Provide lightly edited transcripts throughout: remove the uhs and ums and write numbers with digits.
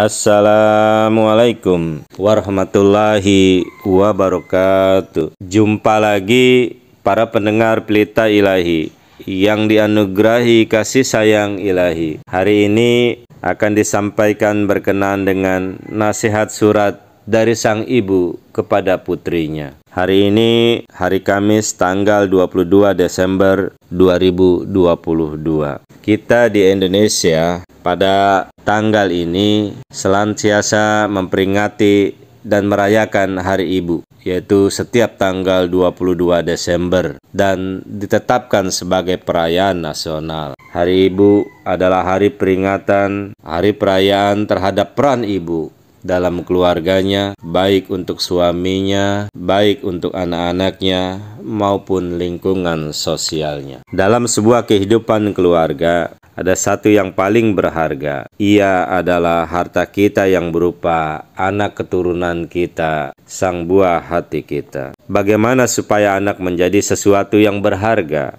Assalamualaikum warahmatullahi wabarakatuh. Jumpa lagi para pendengar Pelita Ilahi yang dianugerahi kasih sayang ilahi. Hari ini akan disampaikan berkenaan dengan nasihat surat dari sang ibu kepada putrinya. Hari ini hari Kamis tanggal 22 Desember 2022. Kita di Indonesia pada tanggal ini senantiasa memperingati dan merayakan Hari Ibu, yaitu setiap tanggal 22 Desember dan ditetapkan sebagai perayaan nasional. Hari Ibu adalah hari peringatan, hari perayaan terhadap peran ibu dalam keluarganya, baik untuk suaminya, baik untuk anak-anaknya, maupun lingkungan sosialnya. Dalam sebuah kehidupan keluarga, ada satu yang paling berharga. Ia adalah harta kita yang berupa anak keturunan kita, sang buah hati kita. Bagaimana supaya anak menjadi sesuatu yang berharga?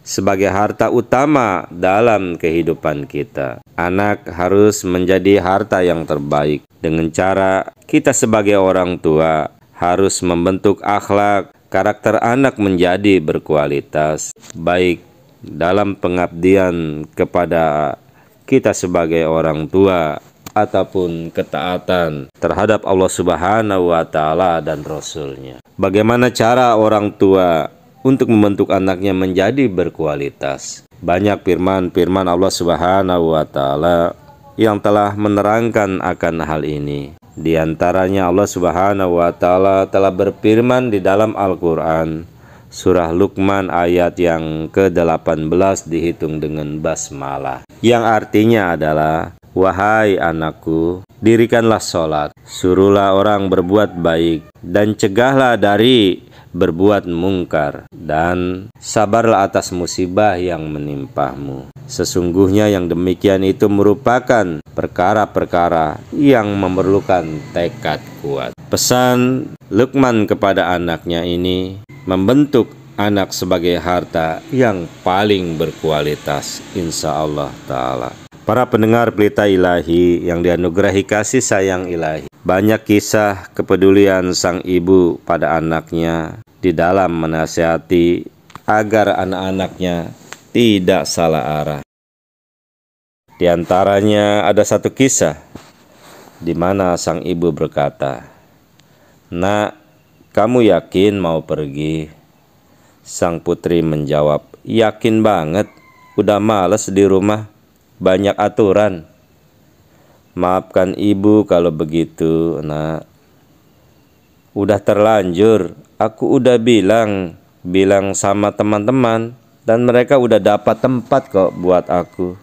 Sebagai harta utama dalam kehidupan kita, anak harus menjadi harta yang terbaik. Dengan cara kita sebagai orang tua harus membentuk akhlak, karakter anak menjadi berkualitas, baik dalam pengabdian kepada kita sebagai orang tua ataupun ketaatan terhadap Allah Subhanahu wa Ta'ala dan Rasul-Nya. Bagaimana cara orang tua untuk membentuk anaknya menjadi berkualitas? Banyak firman-firman Allah Subhanahu wa Ta'ala yang telah menerangkan akan hal ini. Di antaranya Allah Subhanahu wa Ta'ala telah berfirman di dalam Al-Quran, surah Luqman ayat yang ke-18 dihitung dengan basmalah, yang artinya adalah, wahai anakku, dirikanlah sholat, suruhlah orang berbuat baik, dan cegahlah dari berbuat mungkar, dan sabarlah atas musibah yang menimpamu. Sesungguhnya yang demikian itu merupakan perkara-perkara yang memerlukan tekad kuat. Pesan Luqman kepada anaknya ini membentuk anak sebagai harta yang paling berkualitas, insya Allah Ta'ala. Para pendengar Pelita Ilahi yang dianugerahi kasih sayang ilahi, banyak kisah kepedulian sang ibu pada anaknya di dalam menasihati agar anak-anaknya tidak salah arah. Di antaranya ada satu kisah di mana sang ibu berkata, "Nak, kamu yakin mau pergi?" Sang putri menjawab, "Yakin banget, udah males di rumah, banyak aturan." "Maafkan ibu kalau begitu, Nak. Udah terlanjur, aku udah bilang sama teman-teman dan mereka udah dapat tempat kok buat aku."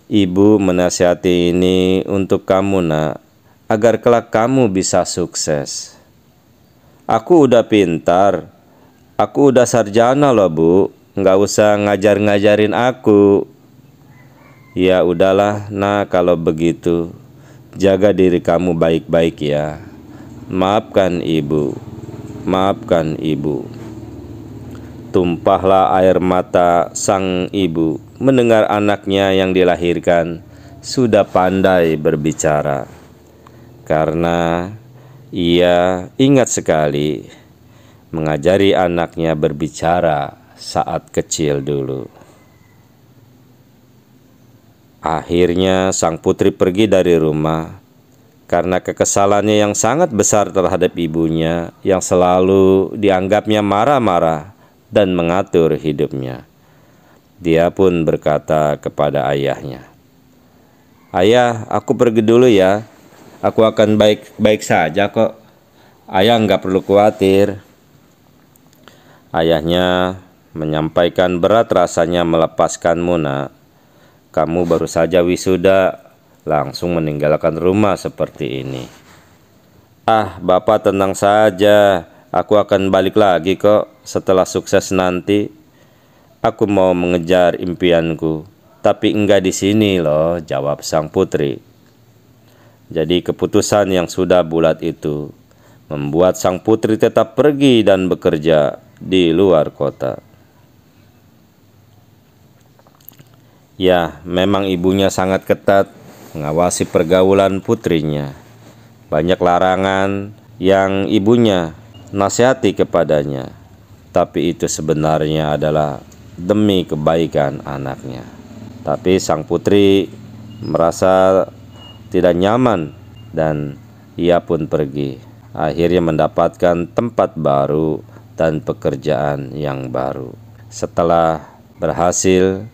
"Ibu menasihati ini untuk kamu, Nak, agar kelak kamu bisa sukses. Aku udah pintar, aku udah sarjana loh, Bu, nggak usah ngajar-ngajarin aku." "Ya udahlah, Nak, kalau begitu jaga diri kamu baik-baik ya. Maafkan ibu, maafkan ibu." Tumpahlah air mata sang ibu mendengar anaknya yang dilahirkan sudah pandai berbicara, karena ia ingat sekali mengajari anaknya berbicara saat kecil dulu. Akhirnya sang putri pergi dari rumah karena kekesalannya yang sangat besar terhadap ibunya yang selalu dianggapnya marah-marah dan mengatur hidupnya. Dia pun berkata kepada ayahnya, "Ayah, aku pergi dulu ya. Aku akan baik-baik saja kok. Ayah nggak perlu khawatir." Ayahnya menyampaikan, "Berat rasanya melepaskanmu, Nak. Kamu baru saja wisuda, langsung meninggalkan rumah seperti ini." "Ah, Bapak tenang saja. Aku akan balik lagi kok setelah sukses nanti. Aku mau mengejar impianku, tapi enggak di sini loh," jawab sang putri. Jadi keputusan yang sudah bulat itu membuat sang putri tetap pergi dan bekerja di luar kota. Ya, memang ibunya sangat ketat mengawasi pergaulan putrinya. Banyak larangan yang ibunya nasihati kepadanya, tapi itu sebenarnya adalah demi kebaikan anaknya. Tapi sang putri merasa tidak nyaman dan ia pun pergi. Akhirnya mendapatkan tempat baru dan pekerjaan yang baru. Setelah berhasil,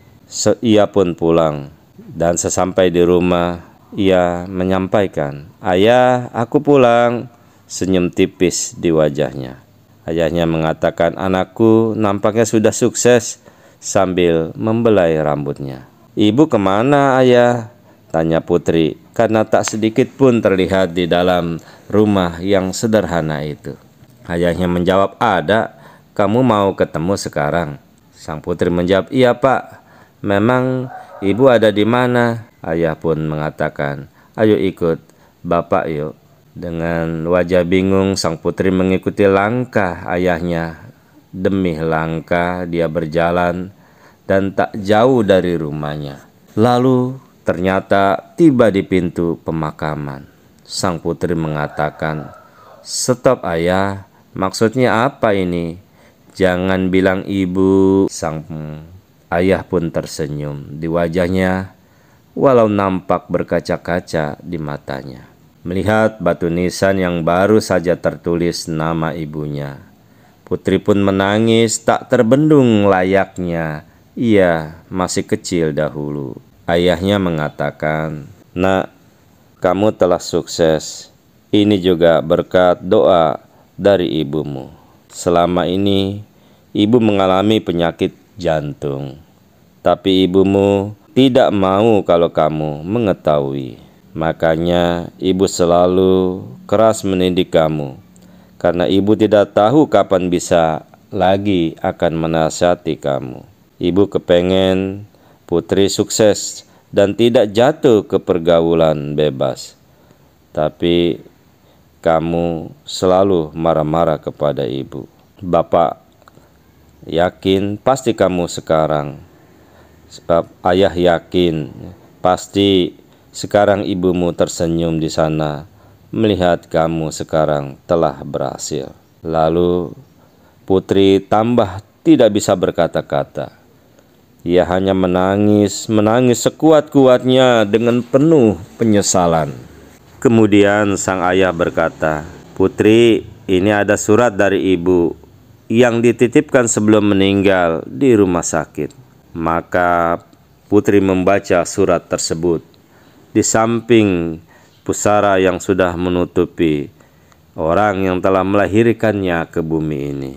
ia pun pulang, dan sesampai di rumah ia menyampaikan, "Ayah, aku pulang." Senyum tipis di wajahnya. Ayahnya mengatakan, "Anakku nampaknya sudah sukses," sambil membelai rambutnya. "Ibu kemana, ayah?" tanya putri, karena tak sedikit pun terlihat di dalam rumah yang sederhana itu. Ayahnya menjawab, "Ada, kamu mau ketemu sekarang?" Sang putri menjawab, "Iya pak, memang ibu ada di mana?" Ayah pun mengatakan, "Ayo ikut bapak yuk." Dengan wajah bingung, sang putri mengikuti langkah ayahnya. Demi langkah dia berjalan dan tak jauh dari rumahnya. Lalu ternyata tiba di pintu pemakaman. Sang putri mengatakan, "Stop ayah, maksudnya apa ini? Jangan bilang ibu." Sang ayah pun tersenyum. Di wajahnya, walau nampak berkaca-kaca di matanya, melihat batu nisan yang baru saja tertulis nama ibunya. Putri pun menangis tak terbendung layaknya ia masih kecil dahulu. Ayahnya mengatakan, "Nak, kamu telah sukses. Ini juga berkat doa dari ibumu. Selama ini ibu mengalami penyakit jantung, tapi ibumu tidak mau kalau kamu mengetahui. Makanya ibu selalu keras mendidik kamu, karena ibu tidak tahu kapan bisa lagi akan menasihati kamu. Ibu kepengen putri sukses dan tidak jatuh ke pergaulan bebas. Tapi kamu selalu marah-marah kepada ibu. Bapak yakin pasti kamu sekarang, sebab ayah yakin pasti sekarang ibumu tersenyum di sana melihat kamu sekarang telah berhasil." Lalu putri tambah tidak bisa berkata-kata. Ia hanya menangis sekuat-kuatnya dengan penuh penyesalan. Kemudian sang ayah berkata, "Putri, ini ada surat dari ibu yang dititipkan sebelum meninggal di rumah sakit." Maka putri membaca surat tersebut. Di samping pusara yang sudah menutupi orang yang telah melahirkannya ke bumi ini,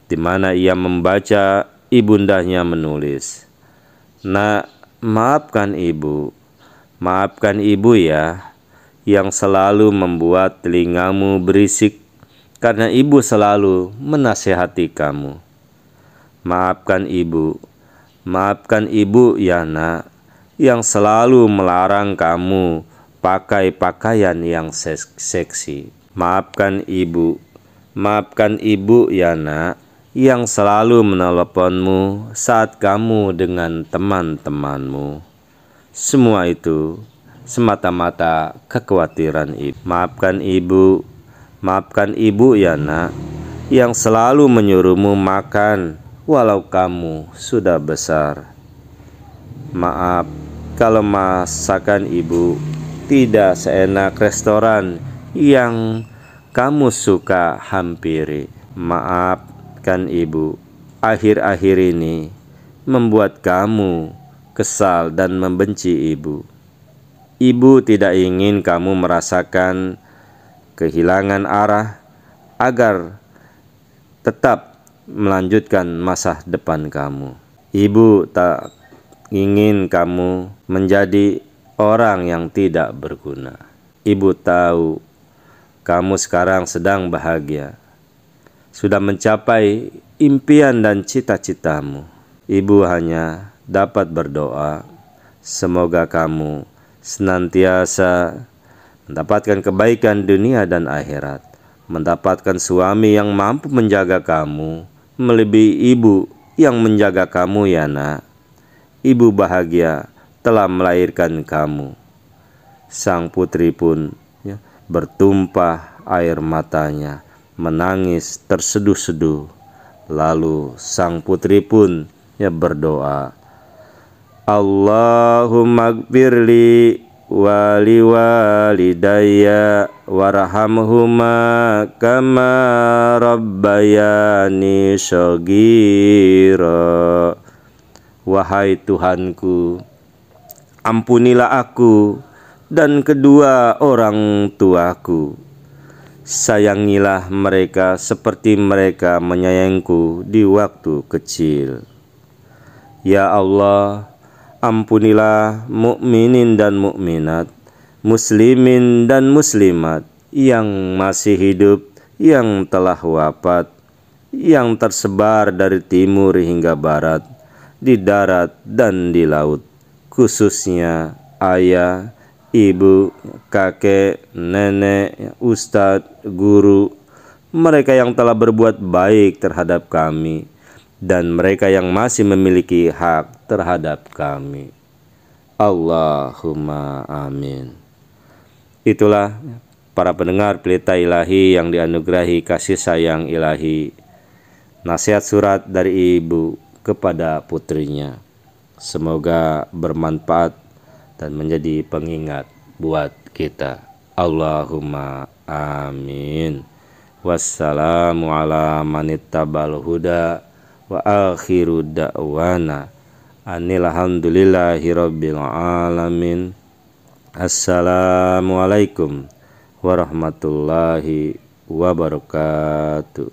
di mana ia membaca ibundanya menulis, "Nak, maafkan ibu ya, yang selalu membuat telingamu berisik karena ibu selalu menasihati kamu. Maafkan ibu ya nak, yang selalu melarang kamu pakai pakaian yang seksi. Maafkan ibu ya nak, yang selalu meneleponmu saat kamu dengan teman-temanmu. Semua itu semata-mata kekhawatiran ibu. Maafkan ibu ya nak, yang selalu menyuruhmu makan walau kamu sudah besar. Maaf kalau masakan ibu tidak seenak restoran yang kamu suka hampiri. Maafkan ibu, akhir-akhir ini membuat kamu kesal dan membenci ibu. Ibu tidak ingin kamu merasakan kehilangan arah agar tetap melanjutkan masa depan kamu. Ibu tak ingin kamu menjadi orang yang tidak berguna. Ibu tahu kamu sekarang sedang bahagia, sudah mencapai impian dan cita-citamu. Ibu hanya dapat berdoa, semoga kamu senantiasa mendapatkan kebaikan dunia dan akhirat, mendapatkan suami yang mampu menjaga kamu, melebihi ibu yang menjaga kamu ya nak. Ibu bahagia telah melahirkan kamu. sang putri pun bertumpah air matanya, menangis terseduh-seduh. Lalu sang putri pun berdoa, Allahumma gfirli wali walidayya warhamhuma kama rabbayani shaghira. Wahai Tuhanku, ampunilah aku dan kedua orang tuaku. Sayangilah mereka seperti mereka menyayangku di waktu kecil. Ya Allah, ampunilah mukminin dan mukminat, muslimin dan muslimat yang masih hidup, yang telah wafat, yang tersebar dari timur hingga barat, di darat dan di laut, khususnya ayah, ibu, kakek, nenek, ustadz, guru, mereka yang telah berbuat baik terhadap kami, dan mereka yang masih memiliki hak terhadap kami. Allahumma amin. Itulah para pendengar Pelita Ilahi yang dianugerahi kasih sayang ilahi, nasihat surat dari ibu kepada putrinya. Semoga bermanfaat dan menjadi pengingat buat kita. Allahumma amin. Wassalamu ala manittabal huda wa akhiru da'wana anilhamdulillahi rabbil alamin. Assalamualaikum warahmatullahi wabarakatuh.